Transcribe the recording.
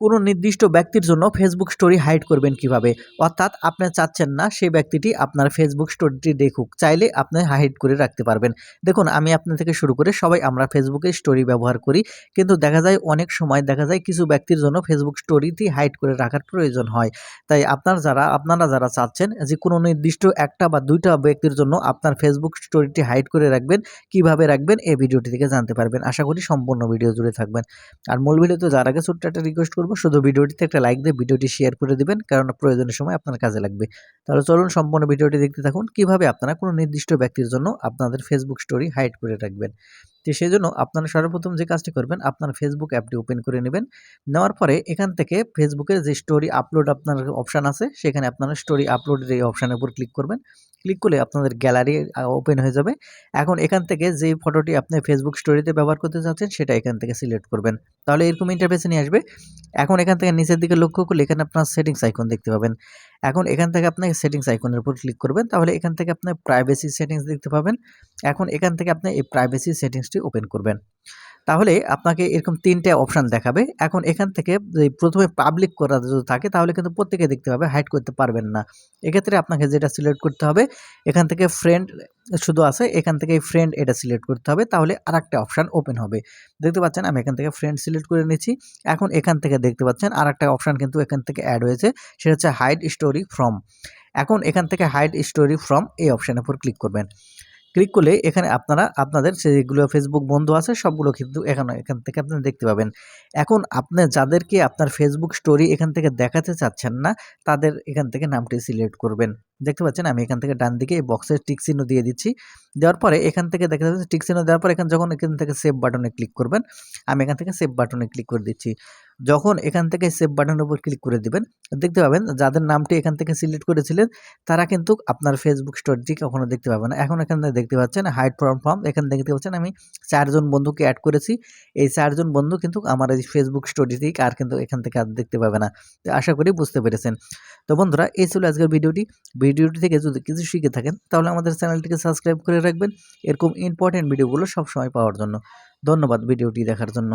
কোনো নির্দিষ্ট ব্যক্তির জন্য ফেসবুক স্টোরি হাইড করবেন কিভাবে? অর্থাৎ আপনি চাচ্ছেন না সেই ব্যক্তিটি আপনার ফেসবুক স্টোরিটি দেখুক। চাইলে আপনি হাইড করে রাখতে পারবেন। দেখুন আমি আপনার থেকে শুরু করে সবাই আমরা ফেসবুকে স্টোরি ব্যবহার করি। কিন্তু দেখা যায় অনেক সময় দেখা যায় কিছু ব্যক্তির জন্য ফেসবুক স্টোরিটি হাইড করে রাখার প্রয়োজন হয়। তাই আপনারা যারা চাচ্ছেন যে কোনো নির্দিষ্ট ১ টা বা ২ টা ব্যক্তির জন্য আপনার ফেসবুক স্টোরিটি হাইড করে রাখবেন, কিভাবে রাখবেন এই ভিডিওটি থেকে জানতে পারবেন। আশা করি সম্পূর্ণ ভিডিও জুড়ে থাকবেন। আর মূল ভিডিওতে যাওয়ার আগে ছোট্ট একটা রিকোয়েস্ট করব, শুধু ভিডিওটিতে একটা লাইক দিয়ে ভিডিওটি শেয়ার করে দিবেন, কারণ প্রয়োজনের সময় আপনার কাজে লাগবে। তাহলে চলুন সম্পূর্ণ ভিডিওটি দেখতে থাকুন, কিভাবে আপনারা কোনো নির্দিষ্ট ব্যক্তির জন্য আপনাদের ফেসবুক স্টোরি হাইড করে রাখবেন। তো সেজন্য আপনারা সর্বপ্রথম যে কাজটি করবেন, আপনার ফেসবুক অ্যাপটি ওপেন করে নেবেন। নেওয়ার পরে এখান থেকে ফেসবুকের যে স্টোরি আপলোড আপনার অপশান আছে, সেখানে আপনারা স্টোরি আপলোডের এই অপশানের উপর ক্লিক করবেন। ক্লিক করলে আপনাদের গ্যালারি ওপেন হয়ে যাবে। এখন এখান থেকে যে ফটোটি আপনি ফেসবুক স্টোরিতে ব্যবহার করতে চাচ্ছেন সেটা এখান থেকে সিলেক্ট করবেন। তাহলে এরকম ইন্টারফেসে নিয়ে আসবে। এখন এখান থেকে নিচের দিকে লক্ষ্য করলে এখানে আপনার সেটিংস আইকন দেখতে পাবেন। এখন এখান থেকে আপনি সেটিংস আইকনের উপর ক্লিক করবেন। তাহলে এখান থেকে আপনি প্রাইভেসি সেটিংস দেখতে পাবেন। এখন এখান থেকে আপনি এই প্রাইভেসি সেটিংসটি ওপেন করবেন। তাহলে আপনাকে এরকম ৩ টে অপশান দেখাবে। এখন এখান থেকে প্রথমে পাবলিক করা যদি থাকে তাহলে কিন্তু প্রত্যেকে দেখতে পাবে, হাইড করতে পারবেন না। এক্ষেত্রে আপনাকে যেটা সিলেক্ট করতে হবে, এখান থেকে ফ্রেন্ড শুধু আছে, এখান থেকে ফ্রেন্ড এটা সিলেক্ট করতে হবে। তাহলে আরেকটা অপশান ওপেন হবে। দেখতে পাচ্ছেন আমি এখান থেকে ফ্রেন্ড সিলেক্ট করে নিচ্ছি। এখন এখান থেকে দেখতে পাচ্ছেন আরেকটা অপশান কিন্তু এখান থেকে অ্যাড হয়েছে, সেটা হচ্ছে হাইড স্টোরি ফ্রম। এখন এখান থেকে হাইড স্টোরি ফ্রম এই অপশানের উপর ক্লিক করবেন। ক্লিক করলে এখানে আপনারা আপনাদের যেগুলো ফেসবুক বন্ধু আছে সবগুলো কিন্তু এখান থেকে আপনারা দেখতে পাবেন। এখন আপনি যাদেরকে আপনার ফেসবুক স্টোরি এখান থেকে দেখাতে চাচ্ছেন না, তাদের এখান থেকে নামটি সিলেক্ট করবেন। দেখতে পাচ্ছেন আমি এখান থেকে ডান দিকে এই বক্সের টিক চিহ্ন দিয়ে দিচ্ছি। দেওয়ার পরে এখান থেকে দেখা যাচ্ছে টিক চিহ্ন দেওয়ার পরে যখন এখান থেকে সেভ বাটনে ক্লিক করবেন, আমি এখান থেকে সেভ বাটনে ক্লিক করে দিচ্ছি। যখন এখান থেকে সেভ বাটনের উপর ক্লিক করে দিবেন, দেখতে পাবেন যাদের নামটি এখান থেকে সিলেক্ট করেছিলেন তারা কিন্তু আপনার ফেসবুক স্টোরিটি কখনো দেখতে পাবে না। এখন এখানে দেখতে পাচ্ছেন হাইড ফ্রম, এখানে দেখতে পাচ্ছেন আমি ৪ জন বন্ধুকে এড করেছি। এই ৪ জন বন্ধু কিন্তু আমার এই ফেসবুক স্টোরিটি আর কিন্তু এখান থেকে আর দেখতে পাবে না। তো আশা করি বুঝতে পেরেছেন। তো বন্ধুরা এই ছিল আজকের ভিডিওটি। ভিডিওটি থেকে যদি কিছু শিখে থাকেন তাহলে আমাদের চ্যানেলটিকে সাবস্ক্রাইব করে রাখবেন, এরকম ইম্পর্টেন্ট ভিডিওগুলো সবসময় পাওয়ার জন্য। ধন্যবাদ ভিডিওটি দেখার জন্য।